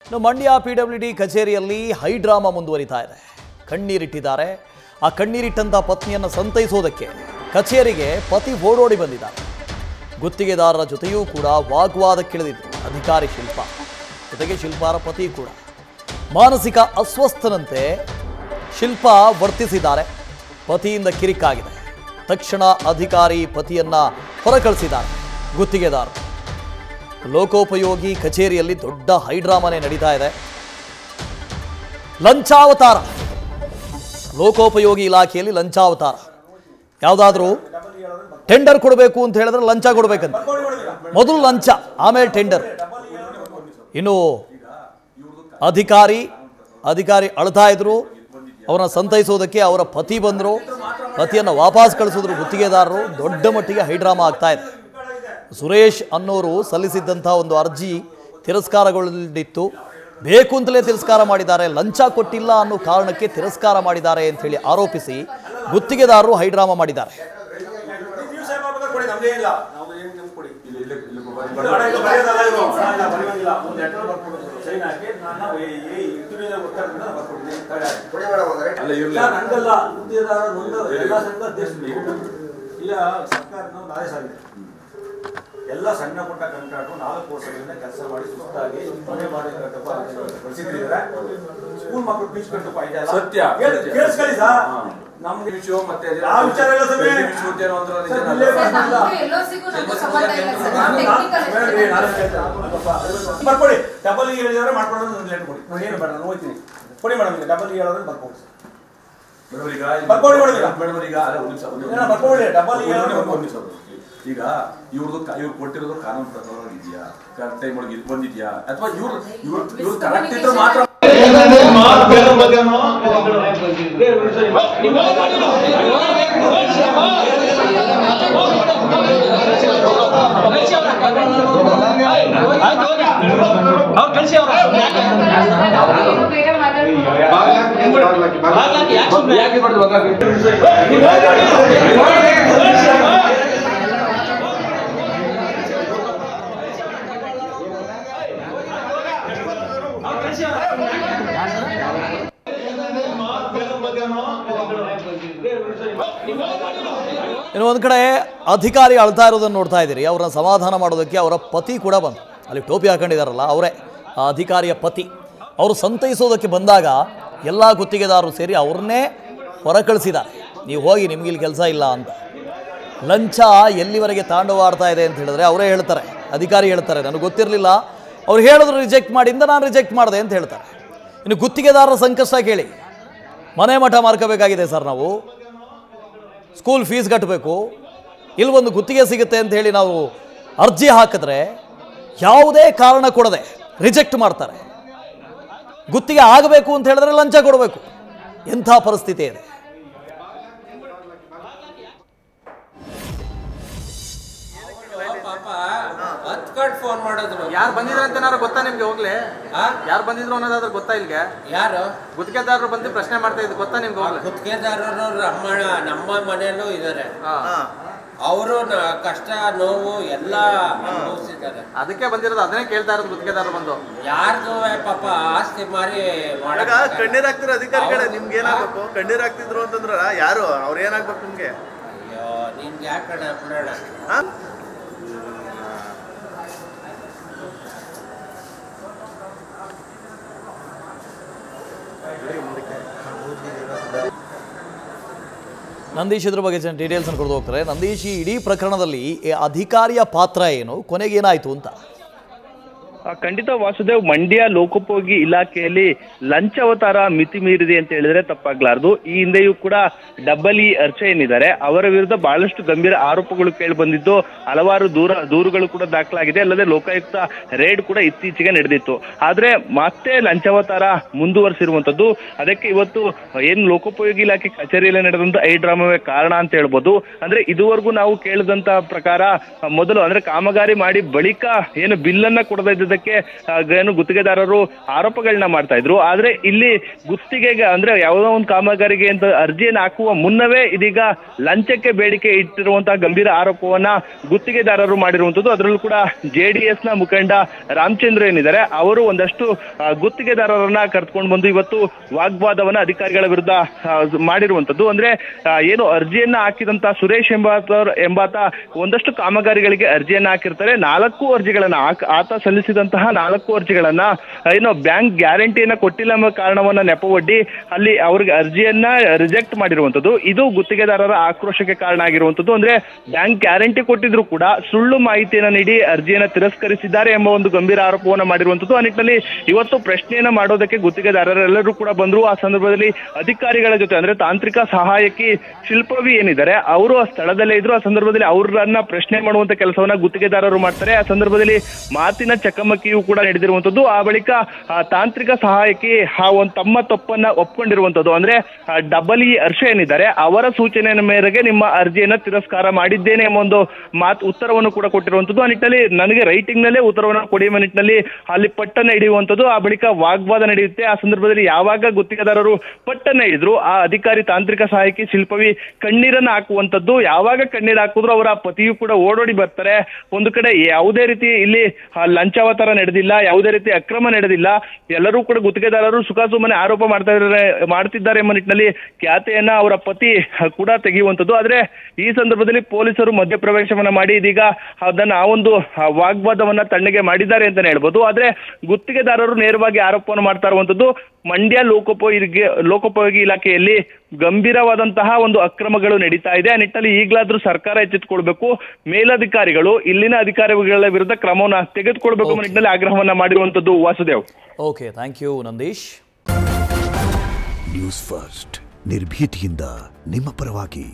ಇನ್ನು ಮಂಡ್ಯ ಪಿಡಬ್ಲ್ಯೂಡಿ ಕಚೇರಿಯಲ್ಲಿ ಹೈಡ್ರಾಮಾ ಮುಂದುವರಿತಾ ಇದೆ. ಕಣ್ಣೀರಿಟ್ಟಿದ್ದಾರೆ. ಆ ಕಣ್ಣೀರಿಟ್ಟಂತ ಪತ್ನಿಯನ್ನು ಸಂತೈಸೋದಕ್ಕೆ ಕಚೇರಿಗೆ ಪತಿ ಓಡೋಡಿ ಬಂದಿದ್ದಾರೆ. ಗುತ್ತಿಗೆದಾರರ ಜೊತೆಯೂ ಕೂಡ ವಾಗ್ವಾದಕ್ಕಿಳಿದಿದ್ರು ಅಧಿಕಾರಿ ಶಿಲ್ಪ. ಜೊತೆಗೆ ಶಿಲ್ಪಾರ ಪತಿ ಕೂಡ ಮಾನಸಿಕ ಅಸ್ವಸ್ಥನಂತೆ ಶಿಲ್ಪ ವರ್ತಿಸಿದ್ದಾರೆ. ಪತಿಯಿಂದ ಕಿರಿಕಾಗಿದೆ. ತಕ್ಷಣ ಅಧಿಕಾರಿ ಪತಿಯನ್ನ ಹೊರಕಳಿಸಿದ್ದಾರೆ ಗುತ್ತಿಗೆದಾರರು. ಲೋಕೋಪಯೋಗಿ ಕಚೇರಿಯಲ್ಲಿ ದೊಡ್ಡ ಹೈಡ್ರಾಮಾನೇ ನಡೀತಾ ಇದೆ. ಲಂಚಾವತಾರ. ಲೋಕೋಪಯೋಗಿ ಇಲಾಖೆಯಲ್ಲಿ ಲಂಚಾವತಾರ. ಯಾವುದಾದ್ರೂ ಟೆಂಡರ್ ಕೊಡಬೇಕು ಅಂತ ಹೇಳಿದ್ರೆ ಲಂಚ ಕೊಡಬೇಕಂತ. ಮೊದಲು ಲಂಚ, ಆಮೇಲೆ ಟೆಂಡರ್. ಇನ್ನು ಅಧಿಕಾರಿ ಅಳ್ತಾ ಇದ್ರು. ಅವರನ್ನ ಸಂತೈಸೋದಕ್ಕೆ ಅವರ ಪತಿ ಬಂದರು. ಪತಿಯನ್ನು ವಾಪಸ್ ಕಳಿಸಿದ್ರು ಗುತ್ತಿಗೆದಾರರು. ದೊಡ್ಡ ಮಟ್ಟಿಗೆ ಹೈಡ್ರಾಮಾ ಆಗ್ತಾ ಇದೆ. ಸುರೇಶ್ ಅನ್ನೋರು ಸಲ್ಲಿಸಿದ್ದಂಥ ಒಂದು ಅರ್ಜಿ ತಿರಸ್ಕಾರಗೊಂಡಿತ್ತು. ಬೇಕು ಅಂತಲೇ ತಿರಸ್ಕಾರ ಮಾಡಿದ್ದಾರೆ. ಲಂಚ ಕೊಟ್ಟಿಲ್ಲ ಅನ್ನೋ ಕಾರಣಕ್ಕೆ ತಿರಸ್ಕಾರ ಮಾಡಿದ್ದಾರೆ ಅಂತ ಹೇಳಿ ಆರೋಪಿಸಿ ಗುತ್ತಿಗೆದಾರರು ಹೈಡ್ರಾಮಾ ಮಾಡಿದ್ದಾರೆ. ಎಲ್ಲ ಸಣ್ಣ ಪುಟ್ಟ ಕಂಟ್ರಾಕ್ಟ್ 4 ವರ್ಷಗಳಿಂದ ಕೆಲಸ ಮಾಡಿ ಸುಸ್ತಾಗಿ ಮನೆ ಮಾಡಿದ್ದಾರೆ. ಸ್ಕೂಲ್ ಮಕ್ಕಳು ಫೀಸ್ ಕಟ್ಟಪ್ಪ ಇದೆ ಸತ್ಯ ಕೇಳಿಸ್ಕೊಳ್ಳಿ ಸರ್. ನಮ್ಗೆ ವಿಷಯ ಮತ್ತೆ ಯಾವ ವಿಚಾರ ಇಲ್ಲ ಸರ್. ಬರ್ಕೊಡಿ. ಡಬಲ್ ಹೇಳಿದ್ರೆ ಮಾಡ್ಕೊಳ್ಳೋದು ಒಂದು ಲೆಟ್ ಕೊಡಿ. ಏನು ಬೇಡ, ನಾನು ಹೋಗ್ತೀನಿ. ಕೊಡಿ ಮೇಡಮ್. ಡಬಲ್ ಹೇಳೋದ್ರೆ ಬರ್ಕೊಡಿ ಬರ್ಕೊಡಿ ಮೇಡಮ್. ಈಗ ಬರ್ಕೊಳ್ಳಿ. ಡಬಲ್ ಹೇಳೋದು ಈಗ ಇವ್ರು ಕೊಟ್ಟಿರೋದು ಕಾನೂನು ಪ್ರಕಾರ ಇದೆಯಾ, ಕರೆಕ್ಟ್ ಟೈಮ್ ಒಳಗೆ ಬಂದಿದ್ಯಾ, ಅಥವಾ ಇವ್ರು ಕರೆಕ್ಟ್ ಇದ್ರೆ ಮಾತ್ರ ಇನ್ನು ಒಂದು ಕಡೆ ಅಧಿಕಾರಿ ಅಳ್ತಾ ಇರೋದನ್ನು ನೋಡ್ತಾ ಇದ್ದೀರಿ. ಅವ್ರನ್ನ ಸಮಾಧಾನ ಮಾಡೋದಕ್ಕೆ ಅವರ ಪತಿ ಕೂಡ ಬಂದು, ಅಲ್ಲಿ ಟೋಪಿ ಹಾಕೊಂಡಿದಾರಲ್ಲ ಅವರೇ ಆ ಅಧಿಕಾರಿಯ ಪತಿ. ಅವರು ಸಂತೈಸೋದಕ್ಕೆ ಬಂದಾಗ ಎಲ್ಲ ಗುತ್ತಿಗೆದಾರರು ಸೇರಿ ಅವ್ರನ್ನೇ ಹೊರ ಕಳಿಸಿದ್ದಾರೆ. ನೀವು ಹೋಗಿ, ನಿಮ್ಗೆ ಇಲ್ಲಿ ಕೆಲಸ ಇಲ್ಲ ಅಂತ. ಲಂಚ ಎಲ್ಲಿವರೆಗೆ ತಾಂಡವಾಡ್ತಾ ಇದೆ ಅಂತ ಹೇಳಿದ್ರೆ ಅವರೇ ಹೇಳ್ತಾರೆ, ಅಧಿಕಾರಿ ಹೇಳ್ತಾರೆ, ನನಗೆ ಗೊತ್ತಿರಲಿಲ್ಲ, ಅವ್ರು ಹೇಳಿದ್ರು ರಿಜೆಕ್ಟ್ ಮಾಡಿಂದ ನಾನು ರಿಜೆಕ್ಟ್ ಮಾಡಿದೆ ಅಂತ ಹೇಳ್ತಾರೆ. ಇನ್ನು ಗುತ್ತಿಗೆದಾರರ ಸಂಕಷ್ಟ ಕೇಳಿ. ಮನೆ ಮಠ ಮಾರ್ಕೋಬೇಕಾಗಿದೆ ಸರ್, ನಾವು ಸ್ಕೂಲ್ ಫೀಸ್ ಕಟ್ಟಬೇಕು, ಇಲ್ಲಿ ಒಂದು ಗುತ್ತಿಗೆ ಸಿಗುತ್ತೆ ಅಂತ ಹೇಳಿ ನಾವು ಅರ್ಜಿ ಹಾಕಿದ್ರೆ ಯಾವುದೇ ಕಾರಣ ಕೊಡದೆ ರಿಜೆಕ್ಟ್ ಮಾಡ್ತಾರೆ. ಗುತ್ತಿಗೆ ಆಗಬೇಕು ಅಂತ ಹೇಳಿದ್ರೆ ಲಂಚ ಕೊಡಬೇಕು. ಎಂಥ ಪರಿಸ್ಥಿತಿ ಇದೆ. ಫೋನ್ ಮಾಡಿದ್ರು. ಯಾರು ಬಂದಿದ್ರು ಅಂತ ಏನಾರು ಗೊತ್ತಾ ನಿಮ್ಗೆ? ಹೋಗ್ಲಿ, ಯಾರು ಬಂದಿದ್ರು ಅನ್ನೋದಾದ್ರೆ ಗೊತ್ತಾ? ಇಲ್ಲಿಗೆ ಯಾರು ಗುತ್ತಿಗೆದಾರರು ಬಂದು ಪ್ರಶ್ನೆ ಮಾಡ್ತಾ ಇದ್ರು, ಗೊತ್ತಾ ನಿಮ್ಗೆ? ಹೋಗ್ಲಿ, ಗುತ್ತಿಗೆದಾರರು ನಮ್ಮ ಮನೆಯಲ್ಲೂ ಇದ್ದಾರೆ. ಅವರು ಕಷ್ಟ ನೋವು ಎಲ್ಲ ಅನುಭವಿಸಿದ್ದಾರೆ. ಅದಕ್ಕೆ ಬಂದಿರೋದು, ಅದನ್ನೇ ಕೇಳ್ತಾ ಇರೋದು ಗುತ್ತಿಗೆದಾರರು ಬಂದು. ಯಾರ್ದು ಪಾಪ ಆಸ್ತಿ ಮಾರಿ ಮಾಡಕ ಕಣ್ಣೀರ್ ಹಾಕ್ತಿರೋ ಅಧಿಕಾರಿಗಳೇ. ನಿಮ್ಗೆ ಏನಾಗಬೇಕು? ಕಣ್ಣೀರ್ ಹಾಕ್ತಿದ್ರು ಅಂತಂದ್ರ ಯಾರು ಅವ್ರು ಏನಾಗ್ಬೇಕು ನಿಮ್ಗೆ? ಅಯ್ಯೋ, ನಿನ್ಗೆ ಯಾಕಣ ಬಿಡೋಣ. ನಂದೀಶ್ ಇದ್ರ ಬಗ್ಗೆ ಡೀಟೇಲ್ಸ್ ಅನ್ನು ಕೊಡ್ದು ಹೋಗ್ತಾರೆ. ನಂದೀಶ್, ಈ ಇಡೀ ಪ್ರಕರಣದಲ್ಲಿ ಅಧಿಕಾರಿಯ ಪಾತ್ರ ಏನು, ಕೊನೆಗೆ ಏನಾಯ್ತು ಅಂತ? ಖಂಡಿತ ವಾಸುದೇವ್, ಮಂಡ್ಯ ಲೋಕೋಪಯೋಗಿ ಇಲಾಖೆಯಲ್ಲಿ ಲಂಚಾವತಾರ ಮಿತಿ ಮೀರಿದೆ ಅಂತ ಹೇಳಿದ್ರೆ ತಪ್ಪಾಗ್ಲಾರ್ದು. ಈ ಹಿಂದೆಯೂ ಕೂಡ ಡಬಲ್ ಅರ್ಚ ಏನಿದ್ದಾರೆ ಅವರ ವಿರುದ್ಧ ಬಹಳಷ್ಟು ಗಂಭೀರ ಆರೋಪಗಳು ಕೇಳಿ ಬಂದಿದ್ದು, ಹಲವಾರು ದೂರುಗಳು ಕೂಡ ದಾಖಲಾಗಿದೆ. ಅಲ್ಲದೆ ಲೋಕಾಯುಕ್ತ ರೇಡ್ ಕೂಡ ಇತ್ತೀಚೆಗೆ ನಡೆದಿತ್ತು. ಆದ್ರೆ ಮತ್ತೆ ಲಂಚಾವತಾರ ಮುಂದುವರಿಸಿರುವಂತದ್ದು. ಅದಕ್ಕೆ ಇವತ್ತು ಏನು ಲೋಕೋಪಯೋಗಿ ಇಲಾಖೆ ಕಚೇರಿಯಲ್ಲಿ ನಡೆದಂತ ಹೈಡ್ರಾಮವೇ ಕಾರಣ ಅಂತ ಹೇಳ್ಬೋದು. ಅಂದ್ರೆ ಇದುವರೆಗೂ ನಾವು ಕೇಳಿದಂತ ಪ್ರಕಾರ ಮೊದಲು ಅಂದ್ರೆ ಕಾಮಗಾರಿ ಮಾಡಿ ಬಳಿಕ ಏನು ಬಿಲ್ ಅನ್ನ ಕೊಡದಿದ್ದ ಮಾಡೋದಕ್ಕೆ ಏನು ಗುತ್ತಿಗೆದಾರರು ಆರೋಪಗಳನ್ನ ಮಾಡ್ತಾ ಇದ್ರು. ಆದ್ರೆ ಇಲ್ಲಿ ಗುತ್ತಿಗೆಗೆ ಅಂದ್ರೆ ಯಾವುದೋ ಒಂದು ಕಾಮಗಾರಿಗೆ ಅಂತ ಅರ್ಜಿಯನ್ನು ಹಾಕುವ ಮುನ್ನವೇ ಇದೀಗ ಲಂಚಕ್ಕೆ ಬೇಡಿಕೆ ಇಟ್ಟಿರುವಂತಹ ಗಂಭೀರ ಆರೋಪವನ್ನ ಗುತ್ತಿಗೆದಾರರು ಮಾಡಿರುವಂತದ್ದು. ಅದರಲ್ಲೂ ಕೂಡ JDS ನ ಮುಖಂಡ ರಾಮಚಂದ್ರ ಏನಿದ್ದಾರೆ ಅವರು ಒಂದಷ್ಟು ಗುತ್ತಿಗೆದಾರರನ್ನ ಕರೆದುಕೊಂಡು ಬಂದು ಇವತ್ತು ವಾಗ್ವಾದವನ್ನ ಅಧಿಕಾರಿಗಳ ವಿರುದ್ಧ ಮಾಡಿರುವಂತದ್ದು. ಅಂದ್ರೆ ಏನು ಅರ್ಜಿಯನ್ನ ಹಾಕಿದಂತ ಸುರೇಶ್ ಎಂಬಾತ ಒಂದಷ್ಟು ಕಾಮಗಾರಿಗಳಿಗೆ ಅರ್ಜಿಯನ್ನ ಹಾಕಿರ್ತಾರೆ. 4 ಅರ್ಜಿಗಳನ್ನ ಆತ ಸಲ್ಲಿಸಿದಂತಹ 4 ಅರ್ಜಿಗಳನ್ನ ಏನೋ ಬ್ಯಾಂಕ್ ಗ್ಯಾರಂಟಿಯನ್ನ ಕೊಟ್ಟಿಲ್ಲ ಎಂಬ ಕಾರಣವನ್ನ ನೆಪವೊಡ್ಡಿ ಅಲ್ಲಿ ಅವ್ರಿಗೆ ಅರ್ಜಿಯನ್ನ ರಿಜೆಕ್ಟ್ ಮಾಡಿರುವಂತದ್ದು. ಇದು ಗುತ್ತಿಗೆದಾರರ ಆಕ್ರೋಶಕ್ಕೆ ಕಾರಣ ಆಗಿರುವಂತದ್ದು. ಅಂದ್ರೆ ಬ್ಯಾಂಕ್ ಗ್ಯಾರಂಟಿ ಕೊಟ್ಟಿದ್ರು ಕೂಡ ಸುಳ್ಳು ಮಾಹಿತಿಯನ್ನ ನೀಡಿ ಅರ್ಜಿಯನ್ನ ತಿರಸ್ಕರಿಸಿದ್ದಾರೆ ಎಂಬ ಒಂದು ಗಂಭೀರ ಆರೋಪವನ್ನ ಮಾಡಿರುವಂತದ್ದು. ಆ ನಿಟ್ಟಿನಲ್ಲಿ ಇವತ್ತು ಪ್ರಶ್ನೆಯನ್ನ ಮಾಡೋದಕ್ಕೆ ಗುತ್ತಿಗೆದಾರರೆಲ್ಲರೂ ಕೂಡ ಬಂದ್ರು. ಆ ಸಂದರ್ಭದಲ್ಲಿ ಅಧಿಕಾರಿಗಳ ಜೊತೆ ಅಂದ್ರೆ ತಾಂತ್ರಿಕ ಸಹಾಯಕಿ ಶಿಲ್ಪವಿ ಏನಿದ್ದಾರೆ ಅವರು ಆ ಸ್ಥಳದಲ್ಲೇ ಇದ್ರು. ಆ ಸಂದರ್ಭದಲ್ಲಿ ಅವರನ್ನ ಪ್ರಶ್ನೆ ಮಾಡುವಂತ ಕೆಲಸವನ್ನ ಗುತ್ತಿಗೆದಾರರು ಮಾಡ್ತಾರೆ. ಆ ಸಂದರ್ಭದಲ್ಲಿ ಮಾತಿನ ಚಕಮಕಿಯೂ ಕೂಡ ನಡೆದಿರುವಂತದ್ದು. ಆ ಬಳಿಕ ತಾಂತ್ರಿಕ ಸಹಾಯಕಿ ತಮ್ಮ ತಪ್ಪನ್ನ ಒಪ್ಕೊಂಡಿರುವಂತದ್ದು. ಅಂದ್ರೆ ಡಬಲ್ ಹರ್ಷ ಏನಿದ್ದಾರೆ ಅವರ ಸೂಚನೆಯ ಮೇರೆಗೆ ನಿಮ್ಮ ಅರ್ಜಿಯನ್ನ ತಿರಸ್ಕಾರ ಮಾಡಿದ್ದೇನೆ ಎಂಬ ಒಂದು ಉತ್ತರವನ್ನು ಕೂಡ ಕೊಟ್ಟಿರುವಂತದ್ದು. ಆ ನಿಟ್ಟಿನಲ್ಲಿ ನನಗೆ ರೈಟಿಂಗ್ ನಲ್ಲೇ ಉತ್ತರವನ್ನು ಕೊಡಿ ಎಂಬ ನಿಟ್ಟಿನಲ್ಲಿ ಅಲ್ಲಿ ಪಟ್ಟನ್ನ ಹಿಡಿಯುವಂತದ್ದು. ಆ ಬಳಿಕ ವಾಗ್ವಾದ ನಡೆಯುತ್ತೆ. ಆ ಸಂದರ್ಭದಲ್ಲಿ ಯಾವಾಗ ಗುತ್ತಿಗೆದಾರರು ಪಟ್ಟನ್ನ ಹಿಡಿದ್ರು ಆ ಅಧಿಕಾರಿ ತಾಂತ್ರಿಕ ಸಹಾಯಕಿ ಶಿಲ್ಪವಿ ಕಣ್ಣೀರನ್ನ ಹಾಕುವಂತದ್ದು. ಯಾವಾಗ ಕಣ್ಣೀರು ಹಾಕಿದ್ರು ಅವರ ಪತಿಯು ಕೂಡ ಓಡೋಡಿ ಬರ್ತಾರೆ. ಒಂದು ಕಡೆ ಯಾವುದೇ ರೀತಿ ಇಲ್ಲಿ ಲಂಚಾವತಾರ ನಡೆದಿಲ್ಲ, ಯಾವುದೇ ರೀತಿ ಅಕ್ರಮ ನಡೆದಿಲ್ಲ. ಎಲ್ಲರೂ ಕೂಡ ಗುತ್ತಿಗೆದಾರರು ಸುಖಾಸುಮ್ಮನೆ ಆರೋಪ ಮಾಡ್ತಿದ್ದಾರೆ ಎಂಬ ನಿಟ್ಟಿನಲ್ಲಿ ಖ್ಯಾತೆಯನ್ನ ಅವರ ಪತಿ ಕೂಡ ತೆಗೆಯುವಂತದ್ದು. ಆದ್ರೆ ಈ ಸಂದರ್ಭದಲ್ಲಿ ಪೊಲೀಸರು ಮಧ್ಯಪ್ರವೇಶವನ್ನ ಮಾಡಿ ಇದೀಗ ಅದನ್ನ ಆ ಒಂದು ವಾಗ್ವಾದವನ್ನ ತಣ್ಣಗೆ ಮಾಡಿದ್ದಾರೆ ಅಂತಾನೆ ಹೇಳ್ಬೋದು. ಆದ್ರೆ ಗುತ್ತಿಗೆದಾರರು ನೇರವಾಗಿ ಆರೋಪವನ್ನು ಮಾಡ್ತಾ ಇರುವಂತದ್ದು ಮಂಡ್ಯ ಲೋಕೋಪಯೋಗಿ ಇಲಾಖೆಯಲ್ಲಿ ಗಂಭೀರವಾದಂತಹ ಒಂದು ಅಕ್ರಮಗಳು ನಡೀತಾ ಇದೆ. ಆ ನಿಟ್ಟಿನಲ್ಲಿ ಈಗಲಾದ್ರೂ ಸರ್ಕಾರ ಎಚ್ಚೆತ್ತುಕೊಳ್ಬೇಕು. ಮೇಲಧಿಕಾರಿಗಳು ಇಲ್ಲಿನ ಅಧಿಕಾರಿಗಳ ವಿರುದ್ಧ ಕ್ರಮವನ್ನ ತೆಗೆದುಕೊಳ್ಬೇಕು ಎಂಬ ನಿಟ್ಟಿನಲ್ಲಿ ಆಗ್ರಹವನ್ನ ಮಾಡಿರುವಂತದ್ದು. Vasudev. Okay, thank you Nandish. News first ನಿರ್ಭೀತಿಯಿಂದ ನಿಮ್ಮ ಪರವಾಗಿ.